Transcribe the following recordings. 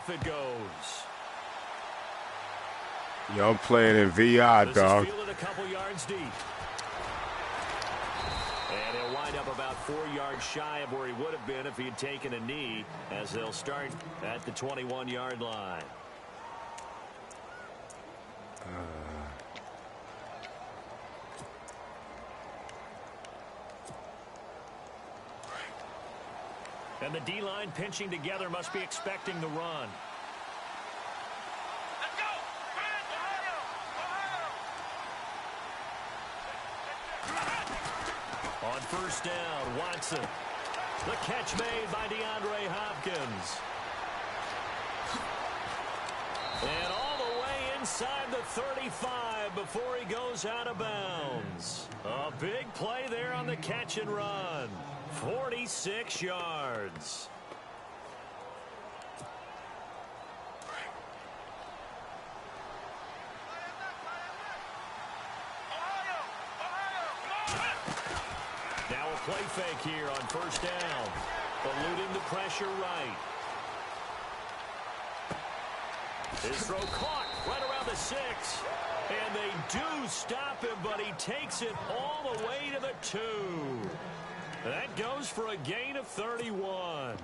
off it goes. Yo, I'm playing in VR, dog. This is fielded a couple yards deep. And he'll wind up about 4 yards shy of where he would have been if he had taken a knee, as they'll start at the 21-yard line. And the D-line pinching together must be expecting the run. On first down, Watson. The catch made by DeAndre Hopkins. And all the way inside the 35 before he goes out of bounds. A big play there on the catch and run. 46 yards. Now a play fake here on first down. Eluding the pressure right. His throw caught right around the 6. And they do stop him, but he takes it all the way to the 2. That goes for a gain of 31.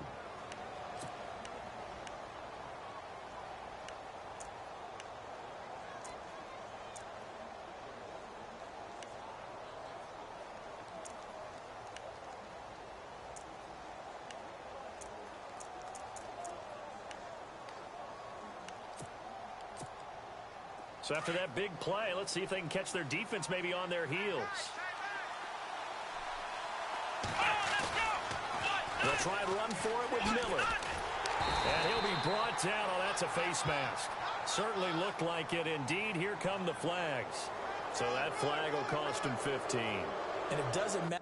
So after that big play, let's see if they can catch their defense maybe on their heels. They'll try and run for it with Miller. And he'll be brought down. Oh, that's a face mask. Certainly looked like it. Indeed, here come the flags. So that flag will cost him 15. And it doesn't matter.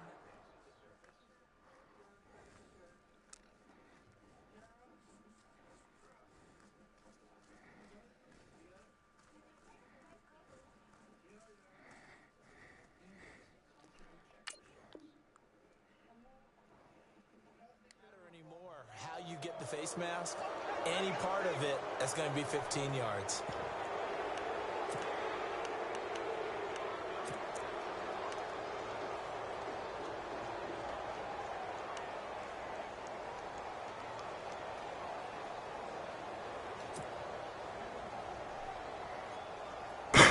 You get the face mask, any part of it, that's going to be 15 yards.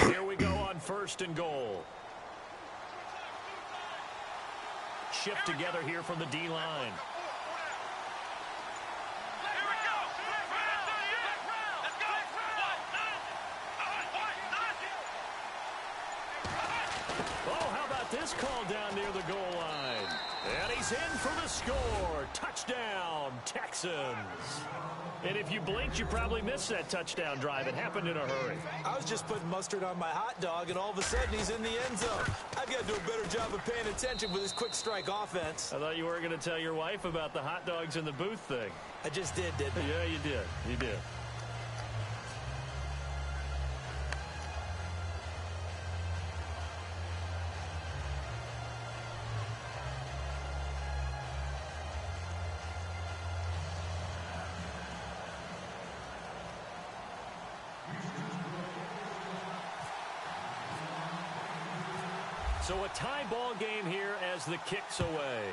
Here we go on first and goal. Shift together here from the D-line. This call down near the goal line. And he's in for the score. Touchdown, Texans. And if you blinked, you probably missed that touchdown drive. It happened in a hurry. I was just putting mustard on my hot dog, and all of a sudden he's in the end zone. I've got to do a better job of paying attention with this quick strike offense. I thought you were going to tell your wife about the hot dogs in the booth thing. I just did, didn't I? Yeah, you did. You did. So a tie ball game here as the kick's away.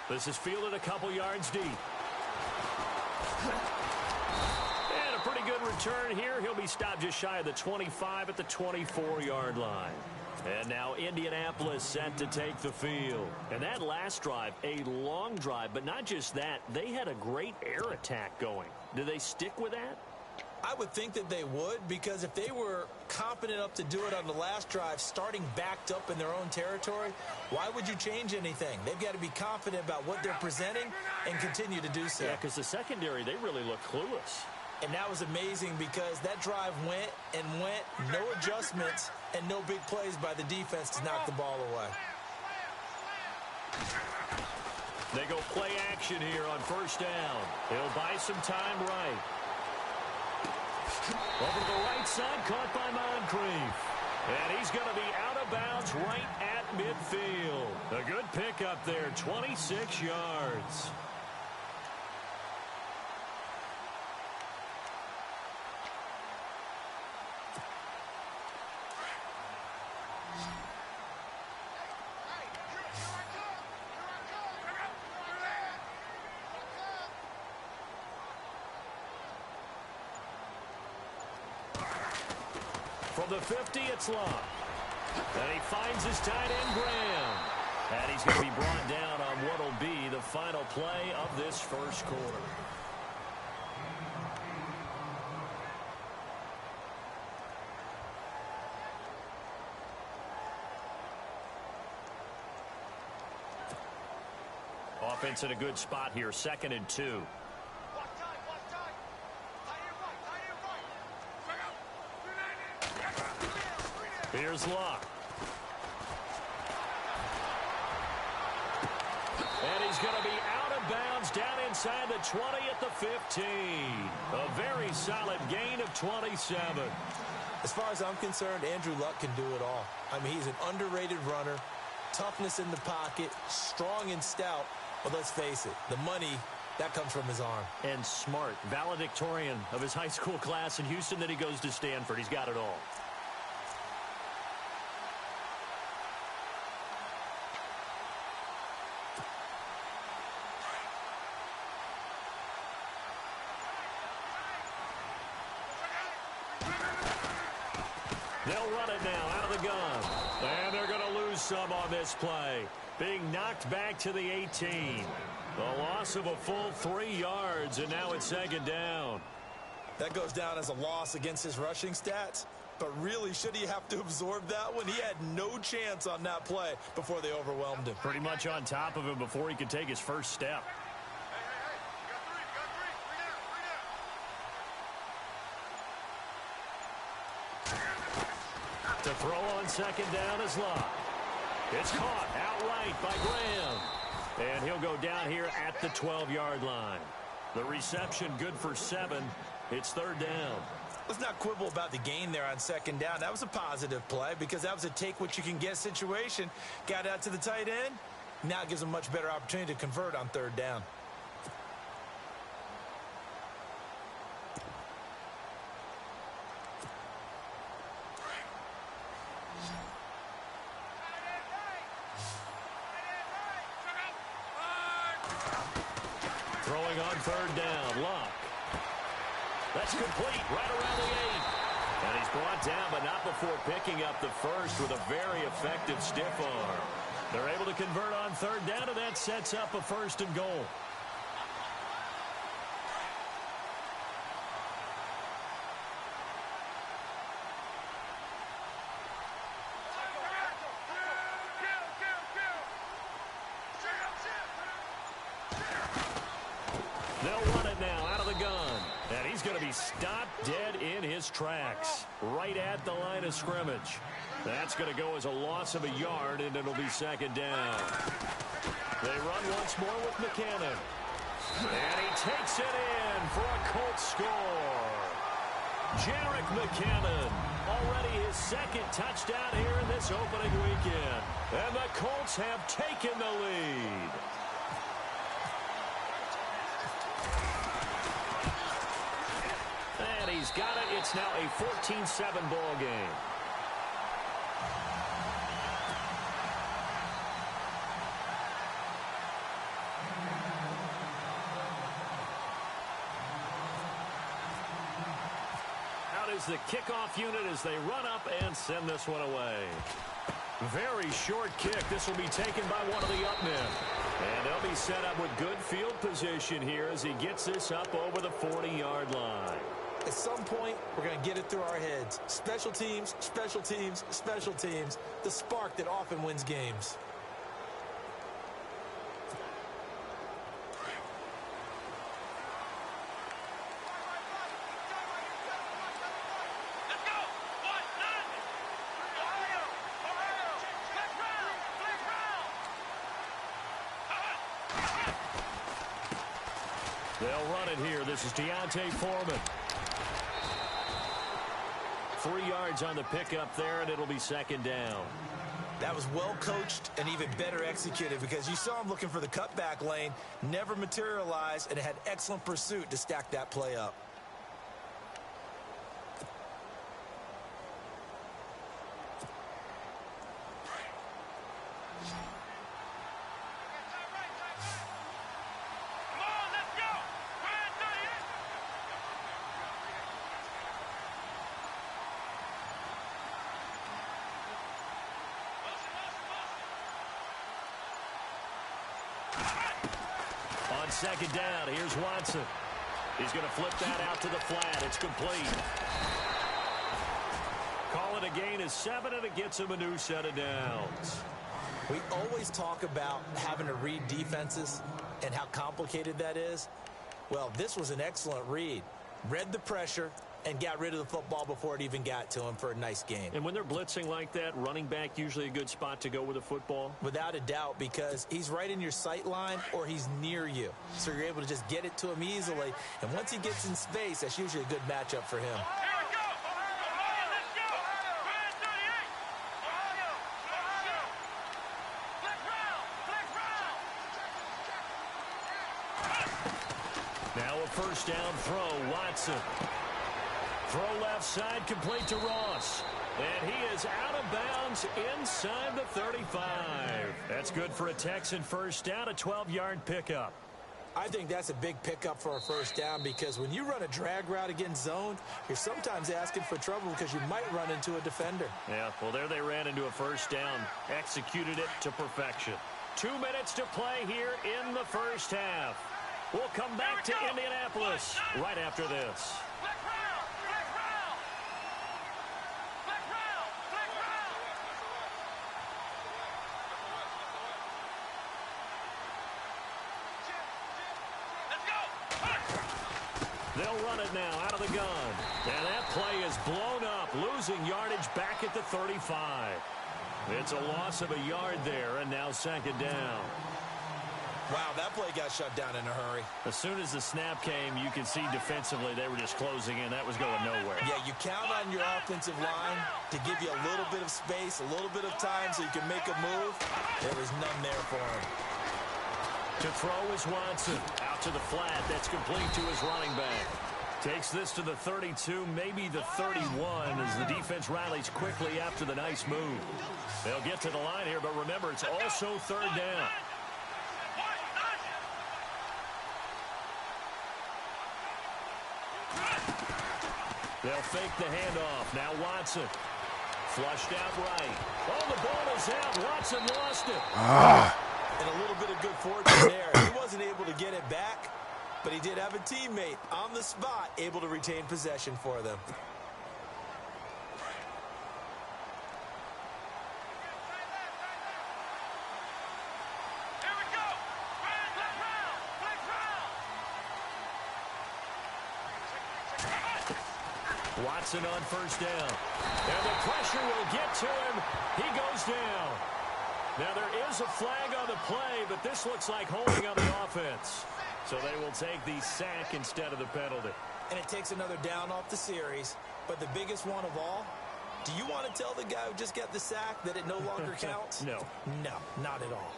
This is fielded a couple yards deep. And a pretty good return here. He'll be stopped just shy of the 25 at the 24-yard line. And now Indianapolis set to take the field. And that last drive, a long drive, but not just that. They had a great air attack going. Do they stick with that? I would think that they would, because if they were confident enough to do it on the last drive, starting backed up in their own territory, why would you change anything? They've got to be confident about what they're presenting and continue to do so. Yeah, because the secondary, they really look clueless. And that was amazing because that drive went and went, no adjustments, and no big plays by the defense to knock the ball away. They go play action here on first down. He'll buy some time right. Over to the right side, caught by Moncrief. And he's going to be out of bounds right at midfield. A good pickup there, 26 yards. From the 50, it's Locke. And he finds his tight end, Graham. And he's going to be brought down on what will be the final play of this first quarter. Offense in a good spot here, 2nd and 2. Here's Locke. And he's going to be out of bounds down inside the 20 at the 15. A very solid gain of 27. As far as I'm concerned, Andrew Luck can do it all. I mean, he's an underrated runner, toughness in the pocket, strong and stout. But let's face it, the money, that comes from his arm. And smart, valedictorian of his high school class in Houston, then he goes to Stanford. He's got it all. They'll run it now out of the gun. And they're going to lose some on this play. Being knocked back to the 18. A loss of a full 3 yards, and now it's 2nd down. That goes down as a loss against his rushing stats. But really, should he have to absorb that one? He had no chance on that play before they overwhelmed him. Pretty much on top of him before he could take his first step. To throw on 2nd down is Locke. It's caught outright by Graham. And he'll go down here at the 12-yard line. The reception good for 7. It's 3rd down. Let's not quibble about the gain there on 2nd down. That was a positive play because that was a take-what-you-can-get situation. Got out to the tight end. Now it gives him a much better opportunity to convert on 3rd down. Throwing on 3rd down, Locke. That's complete right around the 8. And he's brought down, but not before picking up the first with a very effective stiff arm. They're able to convert on 3rd down, and that sets up a 1st and goal. They'll run it now out of the gun. And he's going to be stopped dead in his tracks. Right at the line of scrimmage. That's going to go as a loss of a yard, and it'll be 2nd down. They run once more with McKinnon. And he takes it in for a Colts score. Jerick McKinnon. Already his 2nd touchdown here in this opening weekend. And the Colts have taken the lead. And he's got it. It's now a 14-7 ball game. Out is the kickoff unit as they run up and send this one away. Very short kick. This will be taken by one of the up men. And they'll be set up with good field position here as he gets this up over the 40-yard line. At some point, we're going to get it through our heads. Special teams, special teams, special teams. The spark that often wins games. They'll run it here. This is Deontay Foreman. 3 yards on the pickup there, and it'll be 2nd down. That was well coached and even better executed because you saw him looking for the cutback lane, never materialized, and had excellent pursuit to stack that play up. second down. Here's Watson. He's going to flip that out to the flat. It's complete. Call it a gain of 7, and it gets him a new set of downs. We always talk about having to read defenses and how complicated that is. Well, this was an excellent read. Read the pressure and got rid of the football before it even got to him for a nice gain. And when they're blitzing like that, running back usually a good spot to go with a football? Without a doubt, because he's right in your sight line or he's near you. So you're able to just get it to him easily. And once he gets in space, that's usually a good matchup for him. Now a first down throw, Watson. Throw left side, complete to Ross. And he is out of bounds inside the 35. That's good for a Texan first down, a 12-yard pickup. I think that's a big pickup for a first down because when you run a drag route against zone, you're sometimes asking for trouble because you might run into a defender. Yeah, well, there they ran into a first down, executed it to perfection. 2 minutes to play here in the first half. We'll come back to Indianapolis right after this. They'll run it now out of the gun. And that play is blown up, losing yardage back at the 35. It's a loss of a yard there, and now second down. Wow, that play got shut down in a hurry. As soon as the snap came, you could see defensively they were just closing in. That was going nowhere. Yeah, you count on your offensive line to give you a little bit of space, a little bit of time so you can make a move. There was none there for him. To throw is Watson. Out to the flat. That's complete to his running back. Takes this to the 32, maybe the 31, as the defense rallies quickly after the nice move. They'll get to the line here, but remember, it's also third down. They'll fake the handoff. Now Watson. Flushed out right. Oh, the ball is out. Watson lost it. And a little bit of good fortune there. He wasn't able to get it back, but he did have a teammate on the spot able to retain possession for them. Watson on first down. And the pressure will get to him. He goes down. Now there is a flag on the play, but this looks like holding on the offense. So they will take the sack instead of the penalty. And it takes another down off the series. But the biggest one of all, do you want to tell the guy who just got the sack that it no longer counts? No. No, not at all.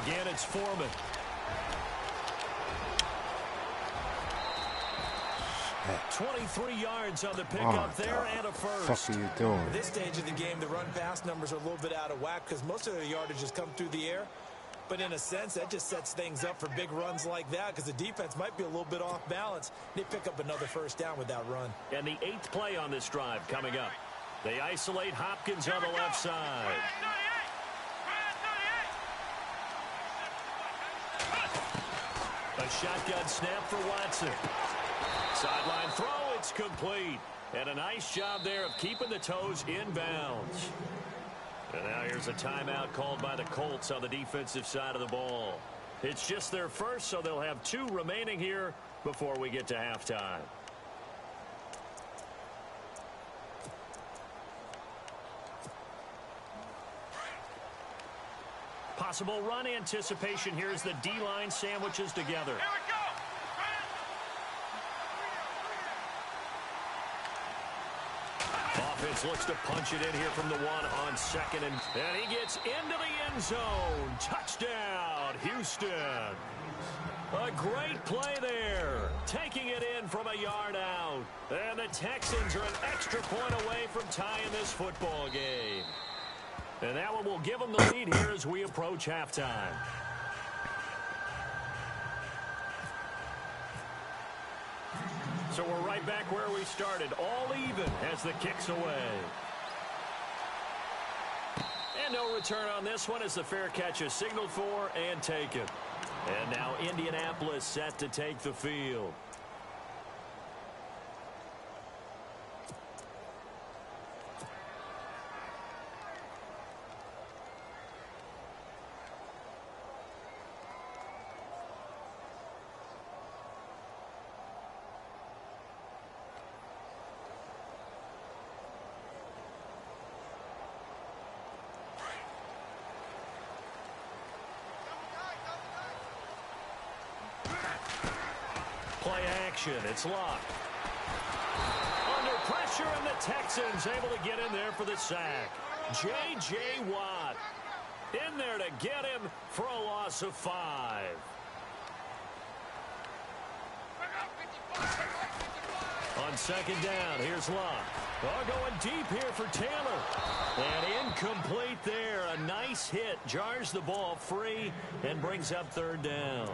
Again, it's Foreman. Shit. 23 yards on the pickup there and a first. What the fuck are you doing? At this stage of the game, the run-pass numbers are a little bit out of whack because most of their yardage has come through the air. But in a sense, that just sets things up for big runs like that because the defense might be a little bit off balance. They pick up another first down with that run. And the 8th play on this drive coming up. They isolate Hopkins on the left side. A shotgun snap for Watson. Sideline throw, it's complete. And a nice job there of keeping the toes inbounds. And now here's a timeout called by the Colts on the defensive side of the ball. It's just their first, so they'll have 2 remaining here before we get to halftime. Possible run anticipation here as the D-line sandwiches together. Here we go. Offense looks to punch it in here from the 1 on second. And he gets into the end zone. Touchdown, Houston. A great play there. Taking it in from a yard out. And the Texans are an extra point away from tying this football game. And that one will give them the lead here as we approach halftime. So we're right back where we started, all even as the kick's away. And no return on this one as the fair catch is signaled for and taken. And now Indianapolis set to take the field. Play action. It's locked. Under pressure, and the Texans able to get in there for the sack. J.J. Watt in there to get him for a loss of 5. On second down, here's Locke. Going deep here for Taylor. And incomplete there. A nice hit. Jars the ball free and brings up third down.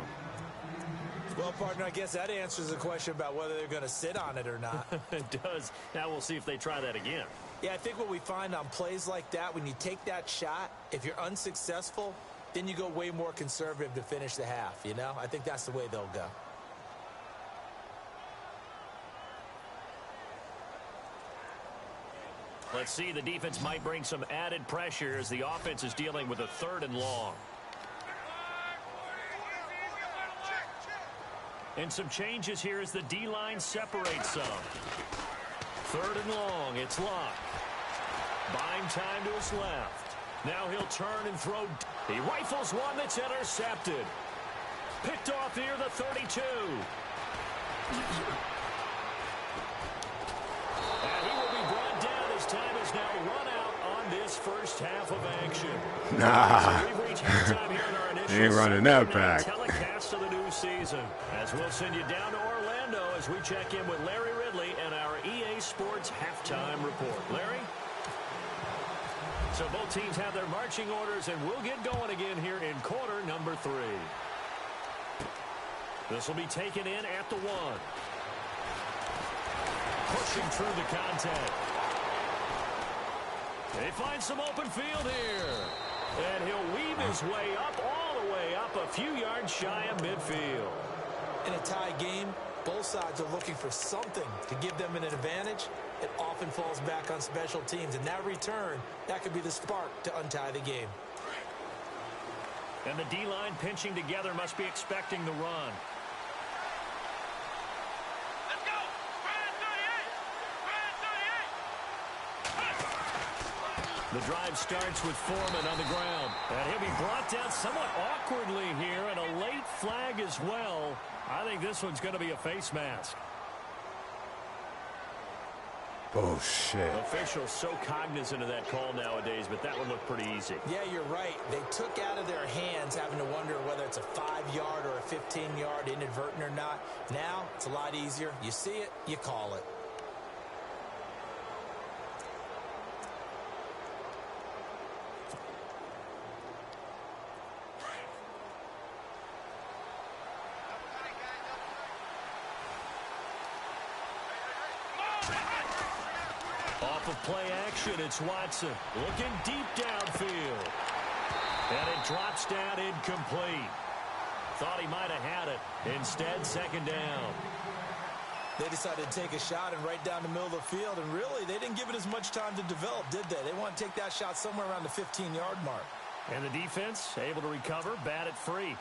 Well, partner, I guess that answers the question about whether they're going to sit on it or not. It does. Now we'll see if they try that again. Yeah, I think what we find on plays like that, when you take that shot, if you're unsuccessful, then you go way more conservative to finish the half, you know? I think that's the way they'll go. Let's see, the defense might bring some added pressure as the offense is dealing with a 3rd and long. And some changes here as the D-line separates some. 3rd and long, it's Locke. Buying time to his left. Now he'll turn and throw. He rifles one that's intercepted. Picked off near the 32. And he will be brought down as time is now run out on this first half of action. Nah. So we've reached halftime here in our initial They ain't running that back. telecast of the new season. As we'll send you down to Orlando as we check in with Larry Ridley and our EA Sports halftime report. Larry? So both teams have their marching orders, and we'll get going again here in quarter number 3. This will be taken in at the 1. Pushing through the contact. They find some open field here. And he'll weave his way up, all the way up, a few yards shy of midfield. In a tie game, both sides are looking for something to give them an advantage. It often falls back on special teams, and that return, that could be the spark to untie the game. And the D-line pinching together must be expecting the run. Let's go! Ryan 38! The drive starts with Foreman on the ground. And he'll be brought down somewhat awkwardly here, and a late flag as well. I think this one's going to be a face mask. Oh, shit. Officials so cognizant of that call nowadays, but that one looked pretty easy. Yeah, you're right. They took out of their hands having to wonder whether it's a 5-yard or a 15-yard inadvertent or not. Now, it's a lot easier. You see it, you call it. Off of play action, it's Watson looking deep downfield. And it drops down incomplete. Thought he might have had it. Instead, second down. They decided to take a shot and right down the middle of the field, and really, they didn't give it as much time to develop, did they? They want to take that shot somewhere around the 15-yard mark. And the defense able to recover, bat it free.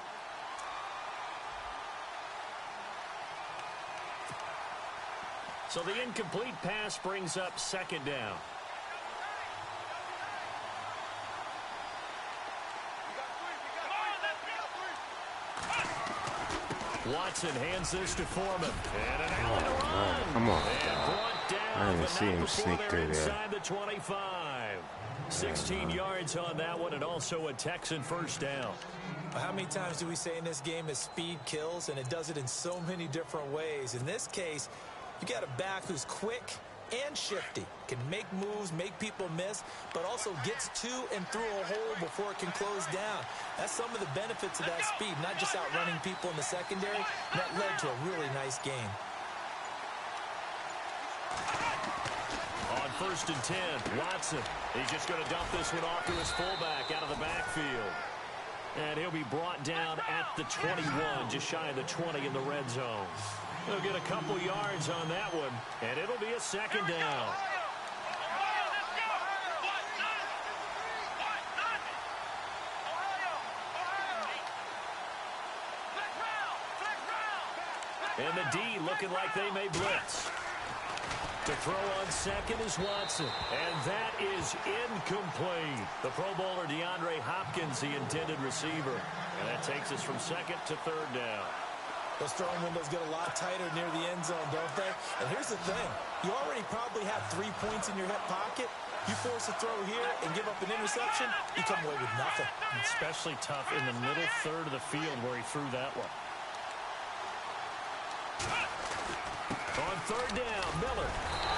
So the incomplete pass brings up second down. Watson hands this to Foreman. And an alley to run. Come on. And brought down, I didn't but see not him before sneak they're through there. inside the 25. 16 yards on that one, and also a Texan first down. How many times do we say in this game that speed kills, and it does it in so many different ways? In this case, you got a back who's quick and shifty, can make moves, make people miss, but also gets to and through a hole before it can close down. That's some of the benefits of that speed, not just outrunning people in the secondary. That led to a really nice game. first and 10. Watson, he's just going to dump this one off to his fullback out of the backfield. And he'll be brought down at the 21, just shy of the 20 in the red zone. He'll get a couple yards on that one, and it'll be a second down. And the D looking like they may blitz. To throw on second is Watson. And that is incomplete. The Pro Bowler DeAndre Hopkins, the intended receiver. And that takes us from second to third down. Those throwing windows get a lot tighter near the end zone, don't they? And here's the thing. You already probably have 3 points in your hip pocket. You force a throw here and give up an interception, you come away with nothing. Especially tough in the middle third of the field where he threw that one. On third down, Miller.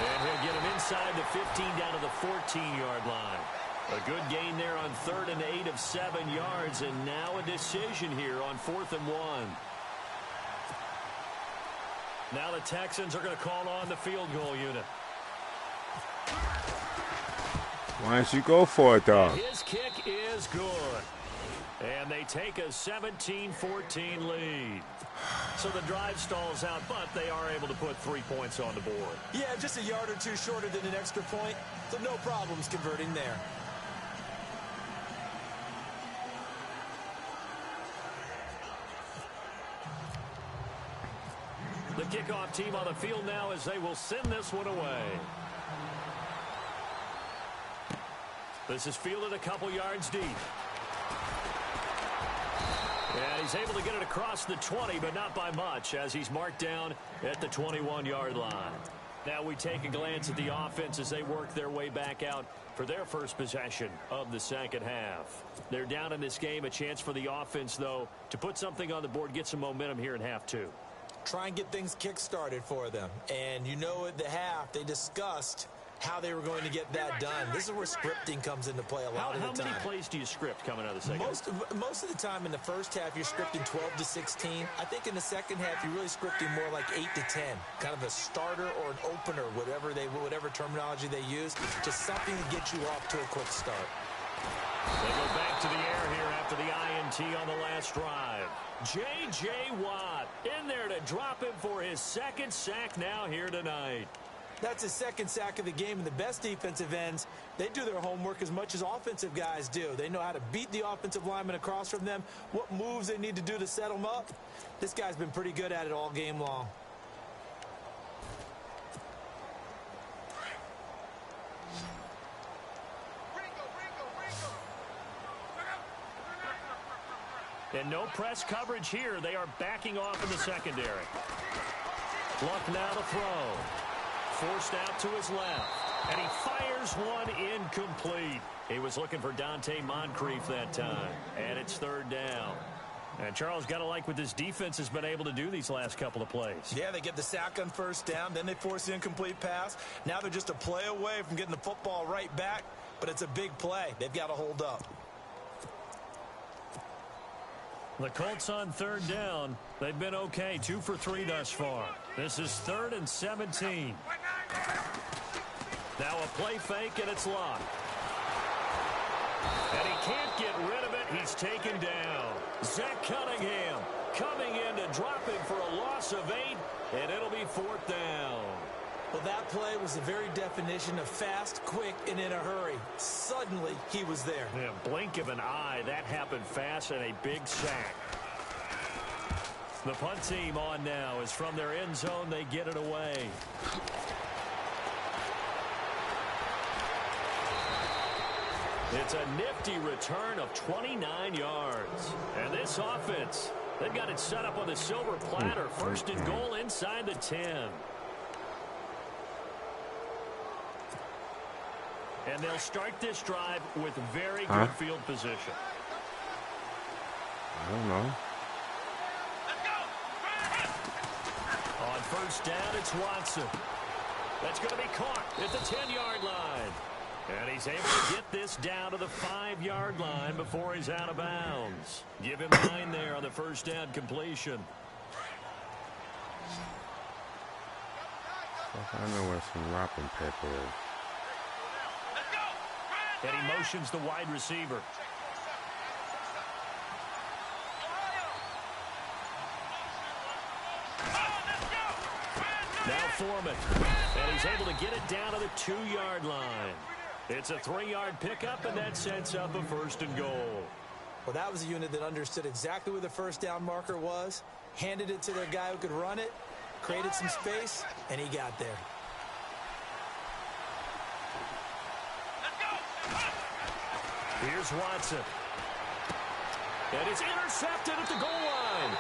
And he'll get him inside the 15 down to the 14-yard line. A good gain there on 3rd and 8 of 7 yards. And now a decision here on 4th and 1. Now the Texans are going to call on the field goal unit. Why don't you go for it, though? And his kick is good. And they take a 17-14 lead. So the drive stalls out, but they are able to put 3 points on the board. Yeah, just a yard or two shorter than an extra point, so no problems converting there. The kickoff team on the field now as they will send this one away. This is fielded a couple yards deep. And he's able to get it across the 20, but not by much, as he's marked down at the 21-yard line. Now we take a glance at the offense as they work their way back out for their first possession of the second half. They're down in this game. A chance for the offense, though, to put something on the board, get some momentum here in half two. Try and get things kick-started for them. And you know at the half, they discussed how they were going to get that done. This is where scripting comes into play a lot of the time. How many plays do you script coming out of the second half? Most of the time in the first half, you're scripting 12 to 16. I think in the second half, you're really scripting more like 8 to 10. Kind of a starter or an opener, whatever terminology they use, just something to get you off to a quick start. They go back to the air here after the INT on the last drive. J.J. Watt in there to drop him for his second sack now here tonight. That's his second sack of the game, and the best defensive ends, they do their homework as much as offensive guys do. They know how to beat the offensive lineman across from them, what moves they need to do to set them up. This guy's been pretty good at it all game long. And no press coverage here. They are backing off in the secondary. Luck now to throw. Forced out to his left. And he fires one incomplete. He was looking for Dante Moncrief that time. And it's third down. And Charles, got to like what this defense has been able to do these last couple of plays. Yeah, they get the sack on first down. Then they force the incomplete pass. Now they're just a play away from getting the football right back. But it's a big play. They've got to hold up. The Colts on third down. They've been okay. 2 for 3 thus far. This is 3rd and 17. Now a play fake, and it's Luck. And he can't get rid of it. He's taken down. Zach Cunningham coming in to drop him for a loss of 8, and it'll be 4th down. Well, that play was the very definition of fast, quick, and in a hurry. Suddenly, he was there. Yeah, blink of an eye. That happened fast and a big sack. The punt team on now is from their end zone. They get it away. It's a nifty return of 29 yards. And this offense, they've got it set up on the silver platter. 1st and goal inside the 10. And they'll start this drive with very good field position. I don't know. On first down, it's Watson. That's going to be caught at the 10-yard line. And he's able to get this down to the 5-yard line before he's out of bounds. Give him 9 there on the first down completion. I know where some wrapping paper is. And he motions the wide receiver. Now Foreman. And he's able to get it down to the 2-yard line. It's a 3-yard pickup, and that sets up a 1st and goal. Well, that was a unit that understood exactly where the first down marker was, handed it to their guy who could run it, created some space, and he got there. Here's Watson. And it's intercepted at the goal line.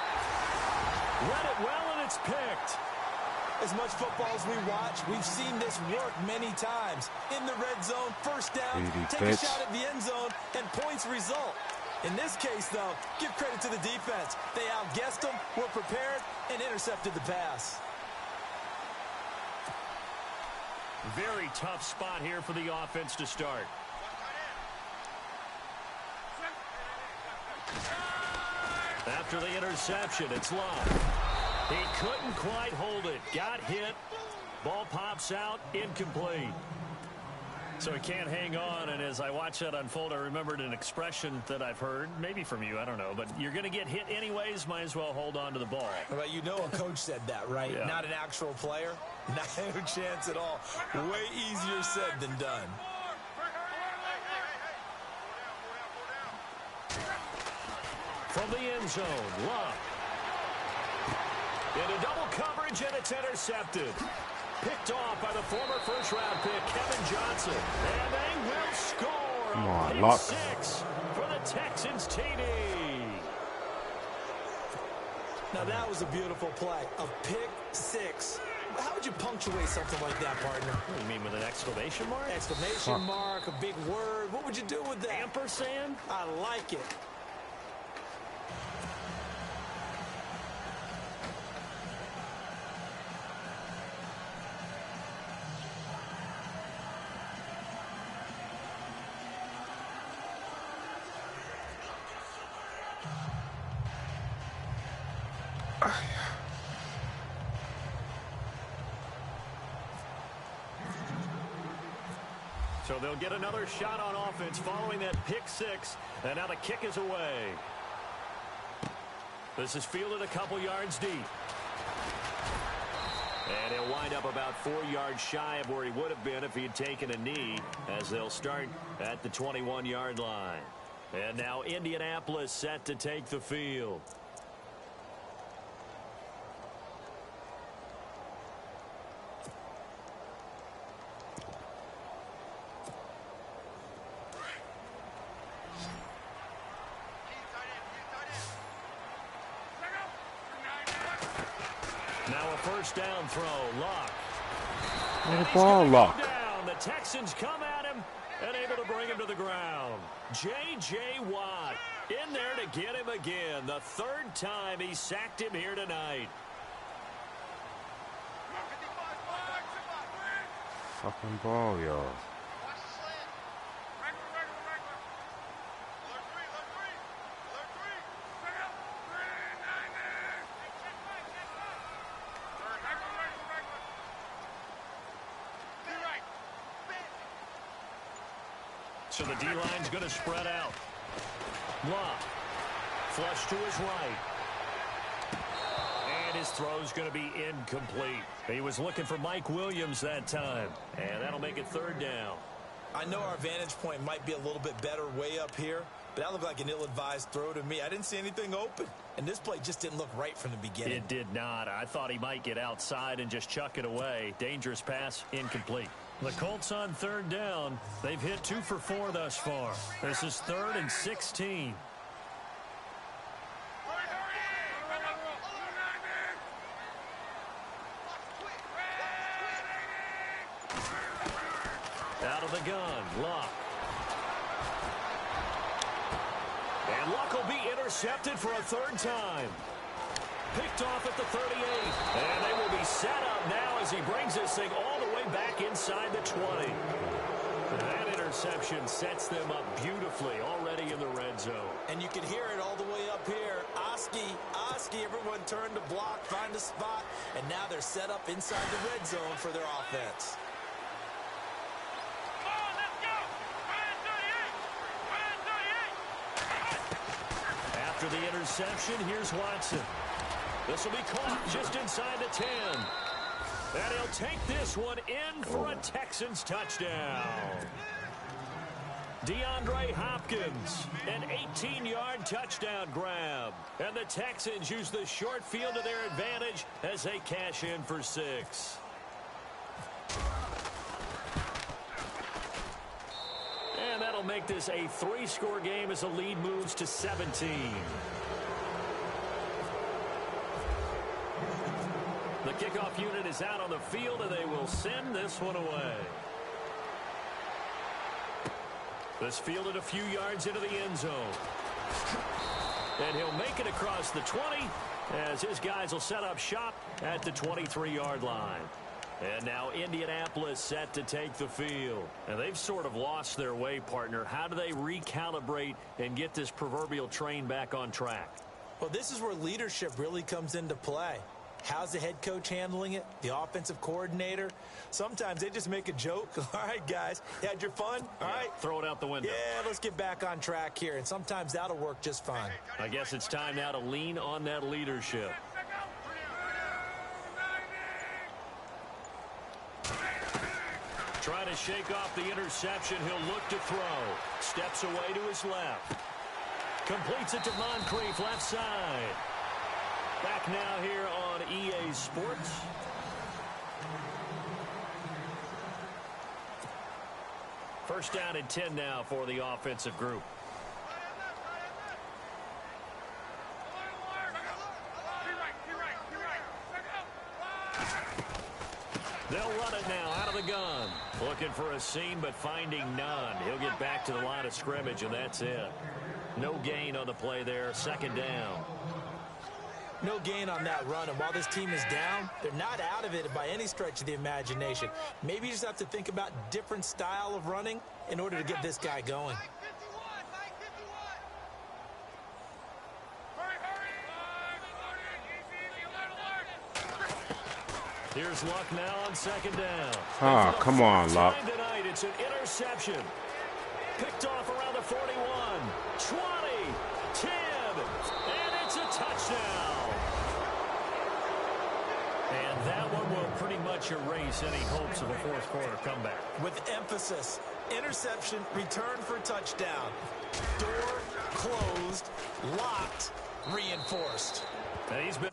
Read it well, and it's picked. As much football as we watch, we've seen this work many times. In the red zone, first down, take a shot at the end zone, and points result. In this case, though, give credit to the defense. They outguessed them, were prepared, and intercepted the pass. Very tough spot here for the offense to start. After the interception, it's Love. He couldn't quite hold it. Got hit. Ball pops out. Incomplete. So he can't hang on, and as I watch that unfold, I remembered an expression that I've heard, maybe from you, I don't know, but you're going to get hit anyways, might as well hold on to the ball. Well, you know a coach said that, right? Yeah. Not an actual player. No chance at all. Way easier said than done. From the end zone, Love. Into double coverage, and it's intercepted. Picked off by the former first-round pick, Kevin Johnson. And they will score. Come on, Pick Luck. 6 for the Texans TD. Now, that was a beautiful play. A pick 6. How would you punctuate something like that, partner? What do you mean, with an exclamation mark? Exclamation mark, a big word. What would you do with that? Ampersand? I like it. So they'll get another shot on offense following that pick 6. And now the kick is away. This is fielded a couple yards deep. And he'll wind up about 4 yards shy of where he would have been if he had taken a knee, as they'll start at the 21-yard line. And now Indianapolis set to take the field. Now a first down throw. Lock. Where the ball, Lock? Down. The Texans come at him and able to bring him to the ground. J.J. Watt in there to get him again. The 3rd time he sacked him here tonight. Fucking ball, yo. So the D-line's going to spread out. Love. Flush to his right. And his throw's going to be incomplete. He was looking for Mike Williams that time. And that'll make it 3rd down. I know our vantage point might be a little bit better way up here, but that looked like an ill-advised throw to me. I didn't see anything open, and this play just didn't look right from the beginning. It did not. I thought he might get outside and just chuck it away. Dangerous pass, incomplete. The Colts on 3rd down. They've hit 2 for 4 thus far. This is 3rd and 16. Out of the gun, Luck. And Luck will be intercepted for a 3rd time. Picked off at the 38. And they will be set up now as he brings this thing all the way back inside the 20. That interception sets them up beautifully already in the red zone. And you can hear it all the way up here. Oski, everyone turned to block, find a spot, and now they're set up inside the red zone for their offense. After the interception, here's Watson. This will be caught just inside the 10. And he'll take this one in for a Texans touchdown. DeAndre Hopkins, an 18-yard touchdown grab. And the Texans use the short field to their advantage as they cash in for 6. And that'll make this a 3-score game as the lead moves to 17. The kickoff unit is out on the field, and they will send this one away. This fielded a few yards into the end zone. And he'll make it across the 20 as his guys will set up shop at the 23-yard line. And now Indianapolis set to take the field. And they've sort of lost their way, partner. How do they recalibrate and get this proverbial train back on track? Well, this is where leadership really comes into play. How's the head coach handling it? The offensive coordinator? Sometimes they just make a joke. All right, guys, you had your fun? All right. Throw it out the window. Yeah, let's get back on track here. And sometimes that'll work just fine. I guess it's time now to lean on that leadership. Trying to shake off the interception. He'll look to throw. Steps away to his left. Completes it to Moncrief, left side. Back now here on EA Sports. First down and 10 now for the offensive group. They'll run it now out of the gun. Looking for a seam, but finding none. He'll get back to the line of scrimmage, and that's it. No gain on the play there. Second down. No gain on that run, and while this team is down, they're not out of it by any stretch of the imagination. Maybe you just have to think about different style of running in order to get this guy going. Here's Luck now on second down. Ah, come on, Luck. Tonight, it's an interception. Picked off around the 41, 20, 10, and it's a touchdown. And that one will pretty much erase any hopes of a fourth quarter comeback. With emphasis, interception, return for touchdown. Door closed, locked, reinforced. And he's been